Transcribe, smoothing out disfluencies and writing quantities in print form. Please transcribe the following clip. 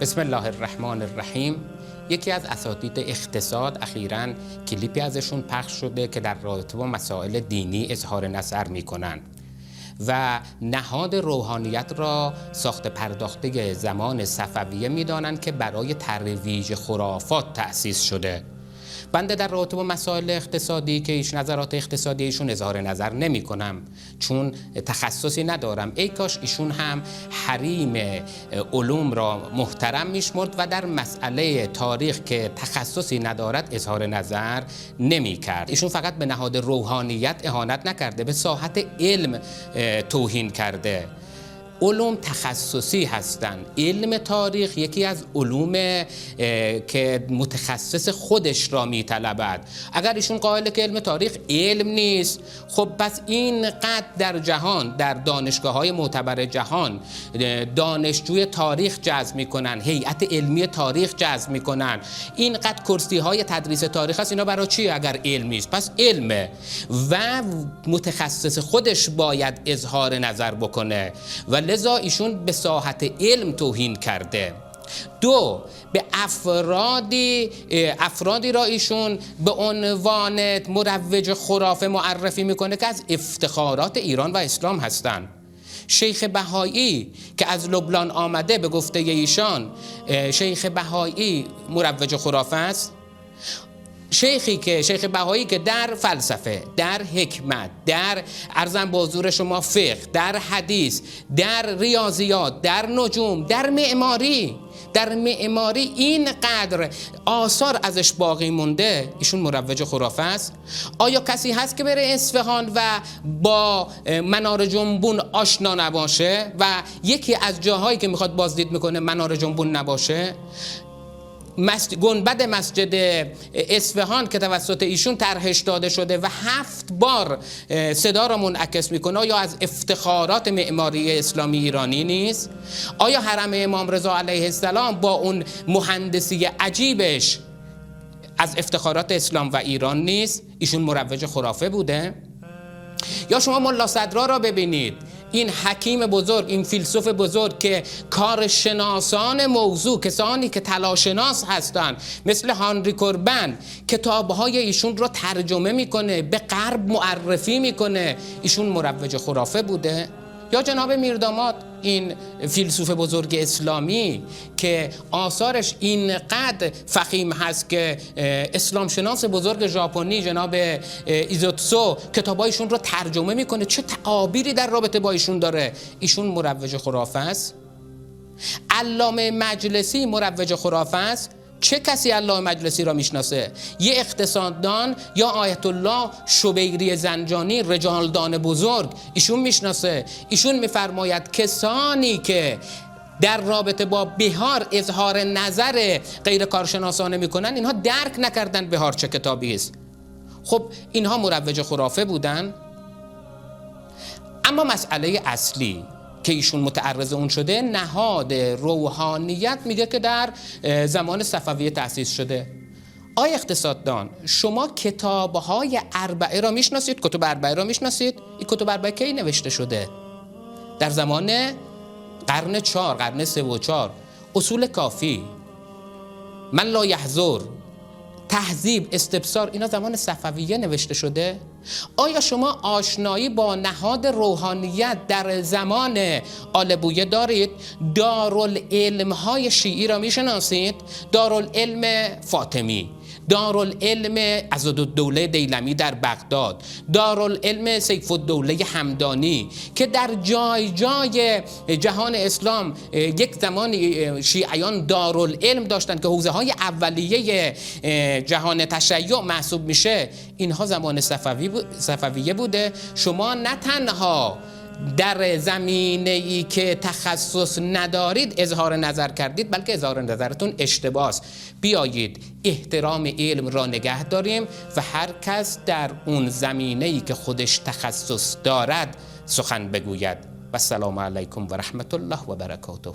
بسم الله الرحمن الرحیم. یکی از اساتید اقتصاد اخیراً کلیپی ازشون پخش شده که در رابطه با مسائل دینی اظهار نظر میکنن و نهاد روحانیت را ساخت پرداخته زمان صفویه میدانند که برای ترویج خرافات تأسیس شده. بنده در رابطه با مسائل اقتصادی که نظرات اقتصادی ایشون اظهار نظر نمی کنم، چون تخصصی ندارم. ای کاش ایشون هم حریم علوم را محترم میشمرد و در مسئله تاریخ که تخصصی ندارد اظهار نظر نمی کرد. ایشون فقط به نهاد روحانیت اهانت نکرده، به ساحت علم توهین کرده. علوم تخصصی هستند. علم تاریخ یکی از علوم که متخصص خودش را میطلبد. اگر ایشون قائل که علم تاریخ علم نیست، خب پس اینقدر در جهان، در دانشگاه‌های معتبر جهان دانشجوی تاریخ جذب میکنن، هیئت علمی تاریخ جذب میکنن، اینقدر کرسی‌های تدریس تاریخ هست، اینا برای چی اگر علم نیست؟ پس علمه و متخصص خودش باید اظهار نظر بکنه و لذا ایشون به ساحت علم توهین کرده. دو، به افرادی را ایشون به عنوان مروج خرافه معرفی میکنه که از افتخارات ایران و اسلام هستند. شیخ بهایی که از لبنان آمده، به گفته ایشان شیخ بهایی مروج خرافه است. شیخ بهایی که در فلسفه، در حکمت، در ارزم به حضور شما فقه، در حدیث، در ریاضیات، در نجوم، در معماری اینقدر آثار ازش باقی مونده، ایشون مروج خرافه است؟ آیا کسی هست که بره اصفهان و با منار جنبون آشنا نباشه و یکی از جاهایی که میخواد بازدید میکنه منار جنبون نباشه؟ گنبد مسجد اصفهان که توسط ایشون طرحش داده شده و 7 بار صدا را منعکس میکنه، آیا از افتخارات معماری اسلامی ایرانی نیست؟ آیا حرم امام رضا علیه السلام با اون مهندسی عجیبش از افتخارات اسلام و ایران نیست؟ ایشون مروج خرافه بوده؟ یا شما ملا صدرا را ببینید، این حکیم بزرگ، این فیلسوف بزرگ که کارشناسان موضوع، کسانی که تلاشناس هستند مثل هانری کوربن، کتابهای ایشون رو ترجمه میکنه، به غرب معرفی میکنه، ایشون مروج خرافه بوده؟ یا جناب میرداماد، این فیلسوف بزرگ اسلامی که آثارش اینقدر فخیم هست که اسلام شناس بزرگ ژاپنی جناب ایزوتسو کتابایشون رو ترجمه میکنه، چه تعابیری در رابطه با ایشون داره؟ ایشون مروج خرافه است؟ علامه مجلسی مروج خرافه است؟ چه کسی علامه مجلسی را میشناسه؟ یه اقتصاددان یا آیت الله شبیری زنجانی، رجالدان بزرگ، ایشون میشناسه؟ ایشون میفرماید کسانی که در رابطه با بهار اظهار نظر غیر کارشناسانه میکنن، اینها درک نکردن بهار چه کتابی است. خب اینها مروج خرافه بودن؟ اما مسئله اصلی که ایشون متعرض اون شده، نهاد روحانیت میگه که در زمان صفویه تأسیس شده. آیا اقتصاددان، شما کتاب‌های اربعه را میشناسید؟ کتب اربعه را میشناسید؟ این کتب اربعه کی نوشته شده؟ در زمان قرن 4، قرن 3 و 4. اصول کافی، من لا یحضر، تهذیب، استبصار، اینا زمان صفویه نوشته شده؟ آیا شما آشنایی با نهاد روحانیت در زمان آل بویه دارید؟ دارالعلم‌های شیعی را میشناسید؟ دارالعلم فاطمی، دارالعلم عضدالدوله دیلمی در بغداد، دارالعلم سیف الدوله همدانی که در جای جای جهان اسلام یک زمان شیعیان دارالعلم داشتند که حوزه‌های اولیه جهان تشیع محسوب میشه، اینها زمان صفویه بوده. شما نه تنها در زمینه‌ای که تخصص ندارید اظهار نظر کردید، بلکه اظهار نظرتون اشتباه است. بیایید احترام علم را نگه داریم و هر کس در اون زمینه‌ای که خودش تخصص دارد سخن بگوید. و السلام علیکم و رحمت الله و برکاته.